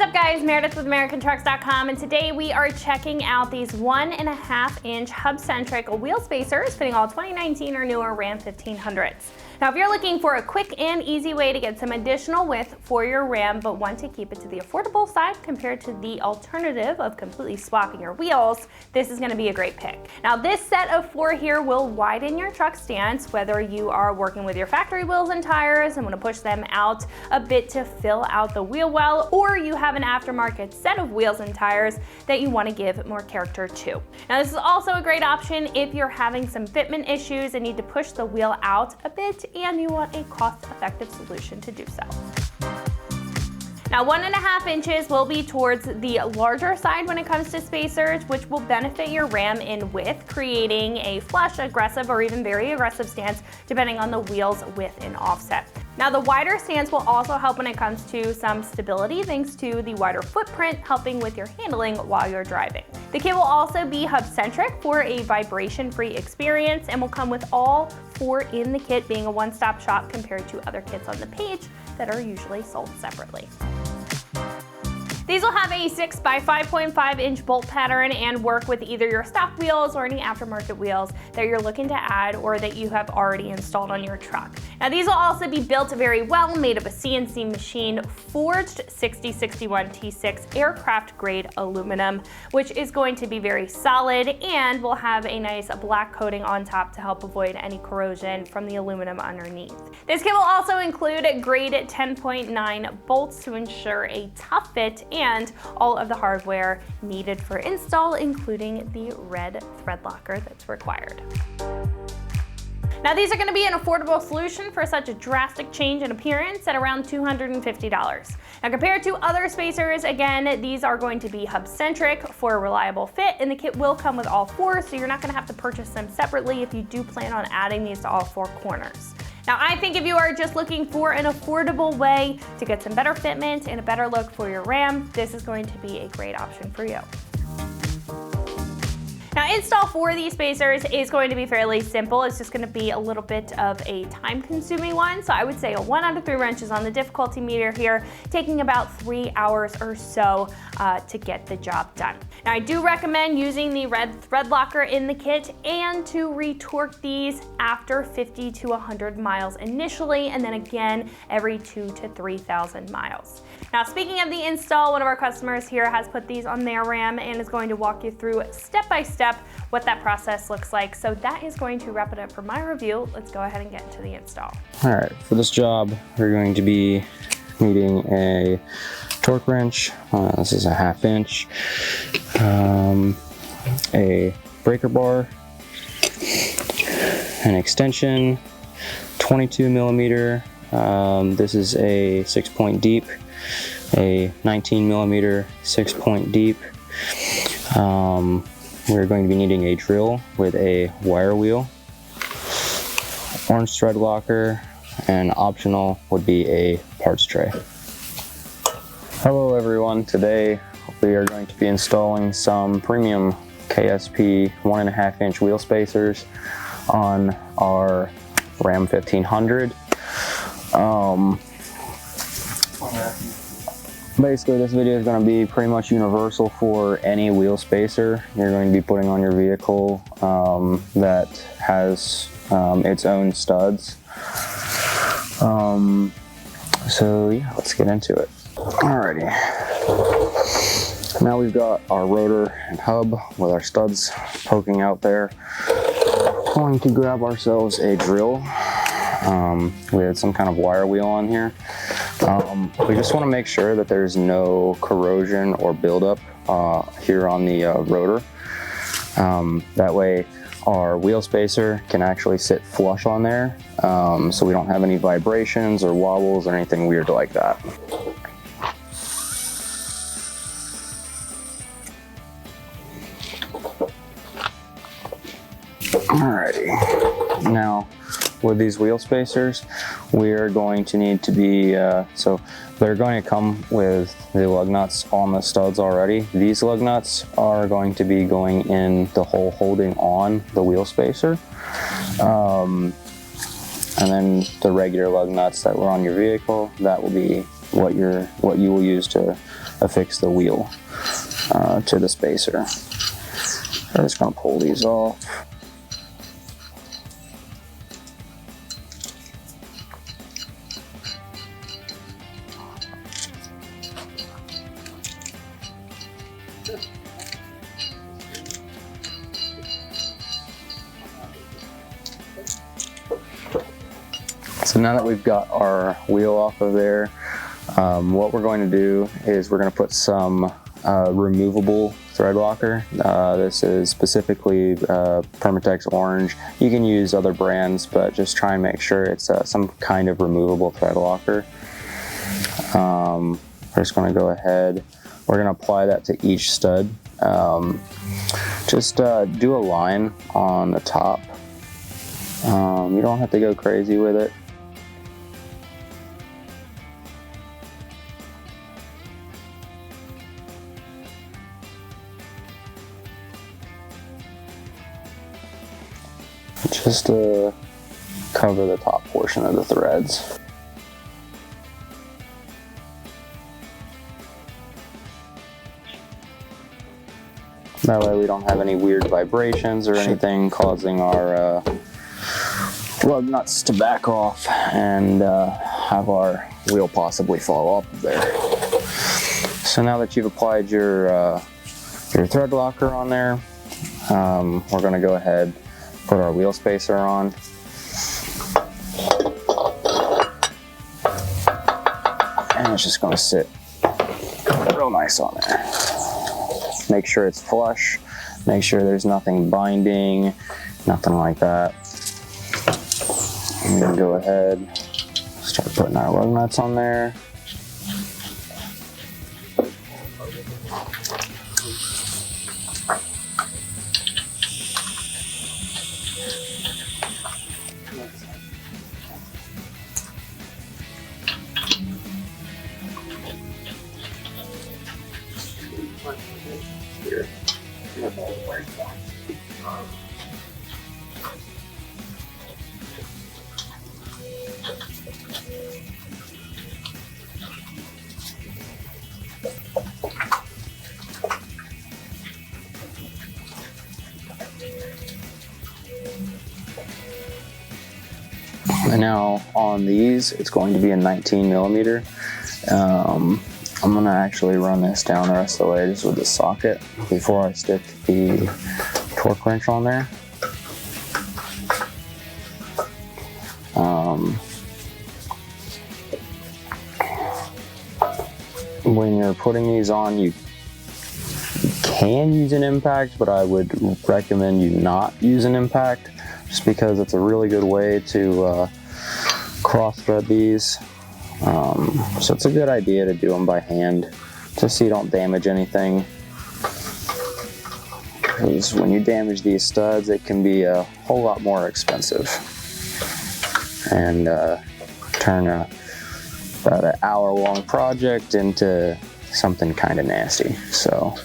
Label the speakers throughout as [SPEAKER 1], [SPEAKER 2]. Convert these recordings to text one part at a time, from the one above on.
[SPEAKER 1] What's up guys, Meredith with AmericanTrucks.com, and today we are checking out these 1.5-inch hub-centric wheel spacers fitting all 2019 or newer Ram 1500s. Now if you're looking for a quick and easy way to get some additional width for your Ram but want to keep it to the affordable side compared to the alternative of completely swapping your wheels, this is going to be a great pick. Now this set of 4 here will widen your truck stance whether you are working with your factory wheels and tires and want to push them out a bit to fill out the wheel well, or you have an aftermarket set of wheels and tires that you want to give more character to. Now this is also a great option if you're having some fitment issues and need to push the wheel out a bit and you want a cost-effective solution to do so. Now 1.5 inches will be towards the larger side when it comes to spacers, which will benefit your Ram in width, creating a flush, aggressive, or even very aggressive stance depending on the wheel's width and offset. Now the wider stance will also help when it comes to some stability thanks to the wider footprint helping with your handling while you're driving. The kit will also be hub-centric for a vibration-free experience and will come with all 4 in the kit, being a one-stop shop compared to other kits on the page that are usually sold separately. These will have a 6 by 5.5 inch bolt pattern and work with either your stock wheels or any aftermarket wheels that you're looking to add or that you have already installed on your truck. Now these will also be built very well, made of a CNC machine forged 6061 T6 aircraft grade aluminum, which is going to be very solid and will have a nice black coating on top to help avoid any corrosion from the aluminum underneath. This kit will also include grade 10.9 bolts to ensure a tough fit and all of the hardware needed for install, including the red thread locker that's required. Now these are going to be an affordable solution for such a drastic change in appearance at around $250. Now compared to other spacers, again, these are going to be hub-centric for a reliable fit, and the kit will come with all 4, so you're not going to have to purchase them separately if you do plan on adding these to all 4 corners. Now I think if you are just looking for an affordable way to get some better fitment and a better look for your Ram, this is going to be a great option for you. Now install for these spacers is going to be fairly simple. It's just going to be a little bit of a time-consuming one. So I would say a 1 out of 3 wrenches on the difficulty meter here, taking about 3 hours or so to get the job done. Now I do recommend using the red thread locker in the kit and to retorque these after 50 to 100 miles initially, and then again every 2,000 to 3,000 miles. Now speaking of the install, one of our customers here has put these on their Ram and is going to walk you through step by step what that process looks like. So that is going to wrap it up for my review. Let's go ahead and get into the install.
[SPEAKER 2] All right, for this job, we're going to be needing a torque wrench. This is a 1/2 inch. A breaker bar, an extension, 22 millimeter. This is a 6-point deep, a 19 millimeter 6-point deep. We're going to be needing a drill with a wire wheel, orange thread locker, and optional would be a parts tray. Hello everyone, today we are going to be installing some premium KSP 1.5 inch wheel spacers on our Ram 1500. Basically, this video is going to be pretty much universal for any wheel spacer you're going to be putting on your vehicle that has its own studs. So yeah, let's get into it. Alrighty. Now we've got our rotor and hub with our studs poking out there. Going to grab ourselves a drill with some kind of wire wheel on here. We just want to make sure that there's no corrosion or buildup here on the rotor. That way our wheel spacer can actually sit flush on there, so we don't have any vibrations or wobbles or anything weird like that. Alrighty, now with these wheel spacers, we are going to need to be, so they're going to come with the lug nuts on the studs already. These lug nuts are going to be going in the hole holding on the wheel spacer. And then the regular lug nuts that were on your vehicle, that will be what you will use to affix the wheel to the spacer. I'm just going to pull these off. So now that we've got our wheel off of there, what we're going to do is we're going to put some removable thread locker. This is specifically Permatex Orange. You can use other brands, but just try and make sure it's some kind of removable thread locker. We're just going to go ahead. We're going to apply that to each stud. Just do a line on the top. You don't have to go crazy with it. Just to cover the top portion of the threads. That way we don't have any weird vibrations or anything causing our lug nuts to back off and have our wheel possibly fall off of there. So now that you've applied your thread locker on there, we're going to go ahead, put our wheel spacer on. And it's just going to sit real nice on there. Make sure it's flush, make sure there's nothing binding, nothing like that. And we can go ahead, start putting our lug nuts on there. And now on these, it's going to be a 19 millimeter. I'm going to actually run this down the rest of the way just with the socket before I stick the torque wrench on there. When you're putting these on, you can use an impact, but I would recommend you not use an impact just because it's a really good way to cross thread these. So it's a good idea to do them by hand just so you don't damage anything, because when you damage these studs it can be a whole lot more expensive and turn about an hour-long project into something kind of nasty. So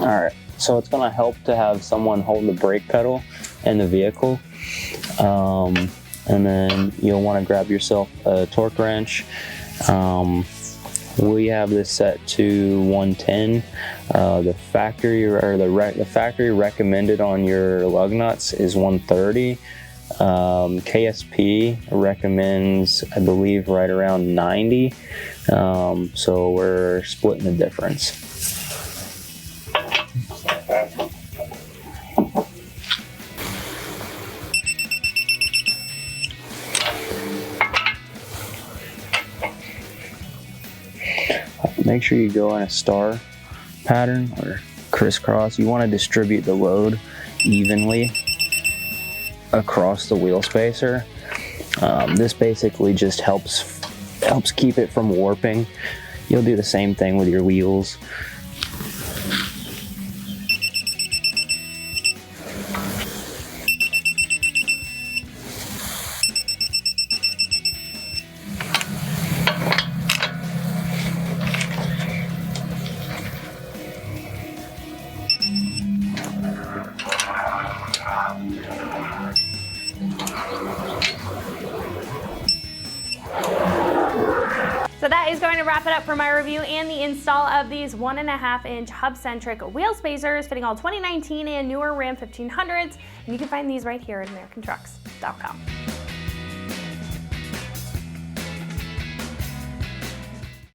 [SPEAKER 2] Alright, so it's going to help to have someone hold the brake pedal in the vehicle. And then you'll want to grab yourself a torque wrench. We have this set to 110. The factory recommended on your lug nuts is 130. KSP recommends, I believe, right around 90. So we're splitting the difference. Make sure you go in a star pattern or crisscross. You want to distribute the load evenly across the wheel spacer. This basically just helps keep it from warping. You'll do the same thing with your wheels.
[SPEAKER 1] So that is going to wrap it up for my review and the install of these 1.5-inch hub-centric wheel spacers fitting all 2019 and newer Ram 1500s. And you can find these right here at AmericanTrucks.com.